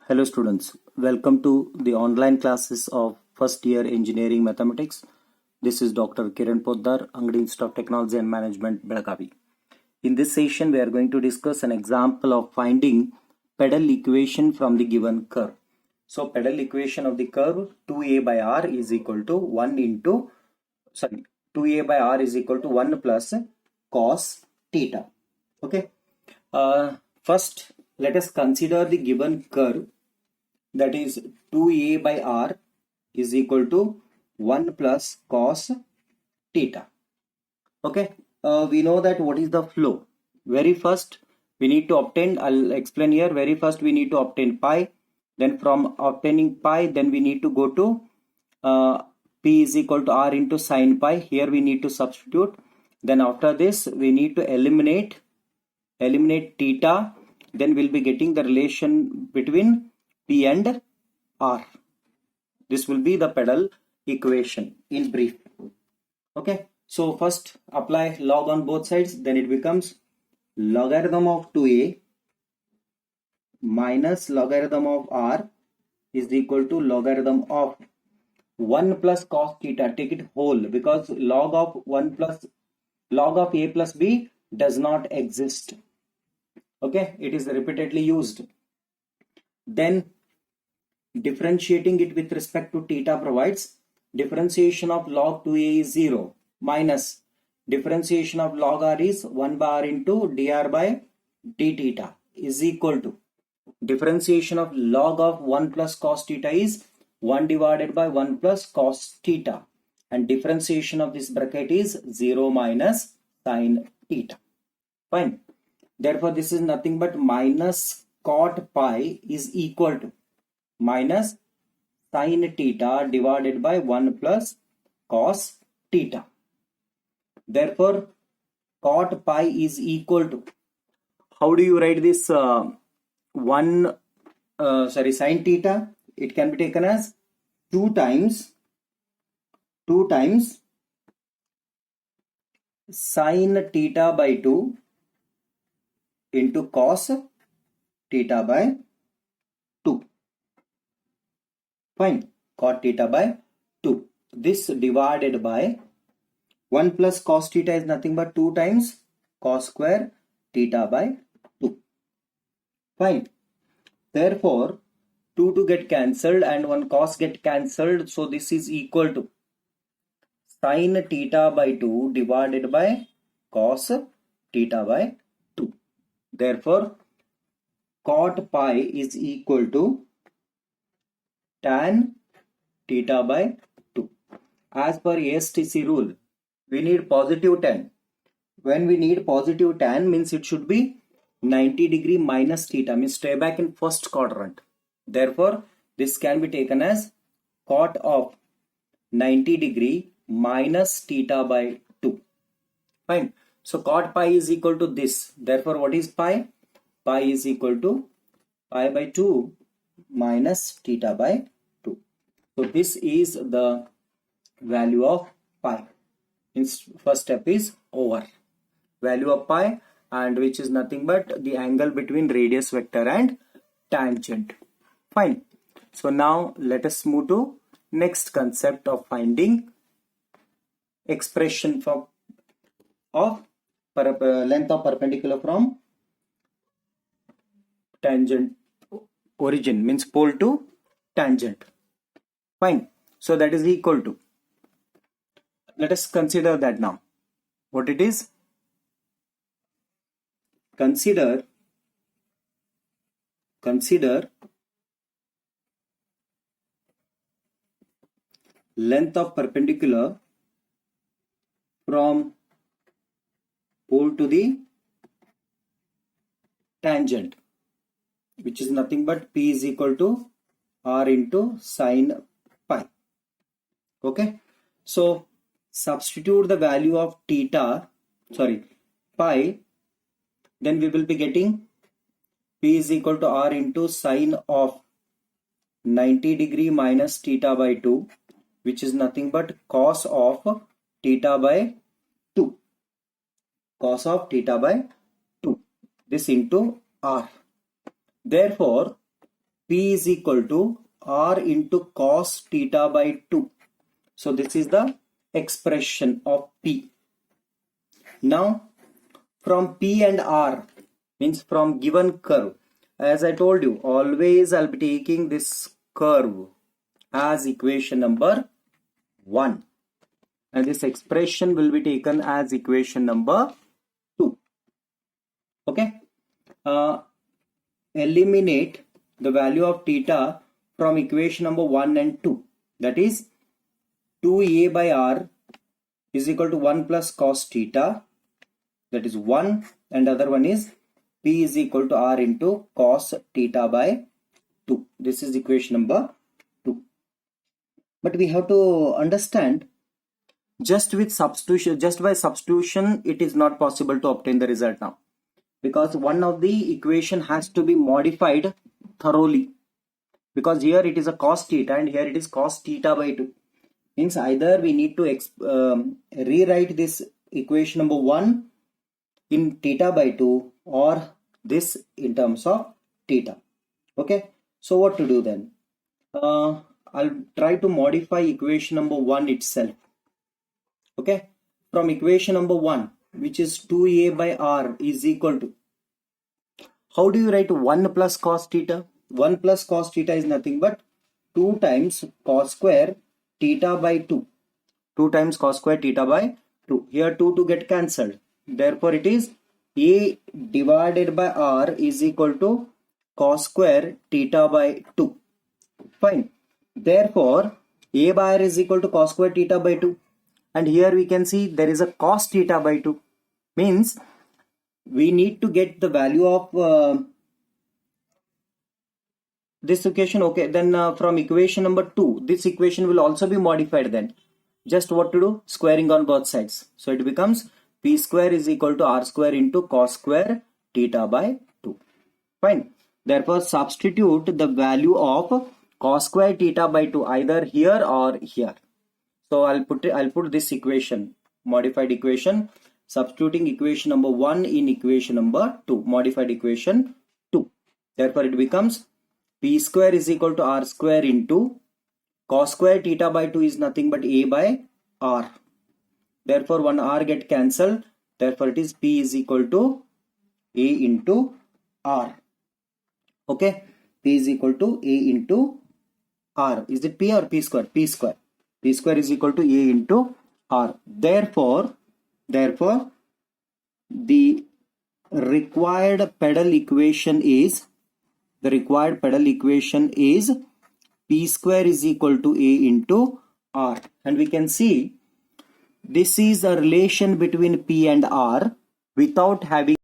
Hello students, welcome to the online classes of first year engineering mathematics. This is Dr. Kiran Poddar, Angadi Institute of Technology and Management, Belagavi. In this session, we are going to discuss an example of finding pedal equation from the given curve. So pedal equation of the curve 2a by r is equal to 2a by r is equal to 1 plus cos theta. Okay. First, let us consider the given curve, that is 2a by r is equal to 1 plus cos theta. Okay, we know that what is the flow. Very first we need to obtain, I'll explain here. Very first we need to obtain pi, then from obtaining pi, then we need to go to p is equal to r into sine pi. Here we need to substitute. Then after this we need to eliminate theta. Then we'll be getting the relation between P and R. This will be the pedal equation in brief. Okay, so first apply log on both sides, then it becomes logarithm of 2a minus logarithm of r is equal to logarithm of 1 plus cos theta. Take it whole, because log of a plus b does not exist. Okay, it is repeatedly used. Then differentiating it with respect to theta provides differentiation of log 2a is 0 minus differentiation of log r is 1 by r into dr by d theta is equal to differentiation of log of 1 plus cos theta is 1 divided by 1 plus cos theta, and differentiation of this bracket is 0 minus sin theta. Fine. Therefore, this is nothing but minus cot pi is equal to minus sin theta divided by 1 plus cos theta. Therefore, cot pi is equal to, how do you write this sin theta? It can be taken as 2 times sin theta by 2 into cos theta by 2. Fine, cot theta by 2. This divided by 1 plus cos theta is nothing but 2 times cos square theta by 2. Fine. Therefore, 2 get cancelled and 1 cos get cancelled. So this is equal to sin theta by 2 divided by cos theta by 2. Therefore, cot pi is equal to tan theta by 2. As per ASTC rule, we need positive tan. When we need positive tan, means it should be 90 degree minus theta, means stay back in first quadrant. Therefore, this can be taken as cot of 90 degree minus theta by 2. Fine. So cot pi is equal to this. Therefore, what is pi? Pi is equal to pi by 2 minus theta by 2. So this is the value of pi. First step is over. Value of pi, and which is nothing but the angle between radius vector and tangent. Fine. So now let us move to next concept of finding expression of length of perpendicular from tangent origin, means pole to tangent. Fine. So that is equal to, let us consider that now. What it is? Consider length of perpendicular from pole to the tangent, which is nothing but p is equal to r into sine pi. Okay, so substitute the value of pi, then we will be getting p is equal to r into sine of 90 degree minus theta by 2, which is nothing but cos of theta by 2. Cos of theta by 2. This into r. Therefore, P is equal to R into cos theta by 2. So this is the expression of P. Now from P and R, means from given curve, as I told you, always I'll be taking this curve as equation number 1, and this expression will be taken as equation number 2. Okay, eliminate the value of theta from equation number 1 and 2, that is 2a by r is equal to 1 plus cos theta, that is 1, and other one is P is equal to R into cos theta by 2. This is equation number 2. But we have to understand, just by substitution it is not possible to obtain the result now, because one of the equation has to be modified thoroughly, because here it is a cos theta and here it is cos theta by 2. Means either we need to rewrite this equation number 1 in theta by 2 or this in terms of theta. Okay, so what to do then? I'll try to modify equation number 1 itself. Okay, from equation number 1, which is 2a by r is equal to, how do you write 1 plus cos theta? 1 plus cos theta is nothing but 2 times cos square theta by 2. 2 times cos square theta by 2. Here 2 to get cancelled. Therefore it is a divided by r is equal to cos square theta by 2. Fine. Therefore a by r is equal to cos square theta by 2. And here we can see there is a cos theta by 2. Means we need to get the value of this equation. Okay, then from equation number 2, this equation will also be modified then. Just what to do? Squaring on both sides. So it becomes P square is equal to R square into cos square theta by 2. Fine. Therefore substitute the value of cos square theta by 2 either here or here. So I'll put this equation, modified equation, substituting equation number 1 in equation number 2, modified equation 2. Therefore it becomes P square is equal to R square into cos square theta by 2 is nothing but a by r. Therefore one r get cancelled. Therefore it is P is equal to a into r. Okay, P is equal to a into r. Is it P or P square? P square. P square is equal to a into r. Therefore the required pedal equation is P square is equal to a into r. And we can see this is a relation between P and R without having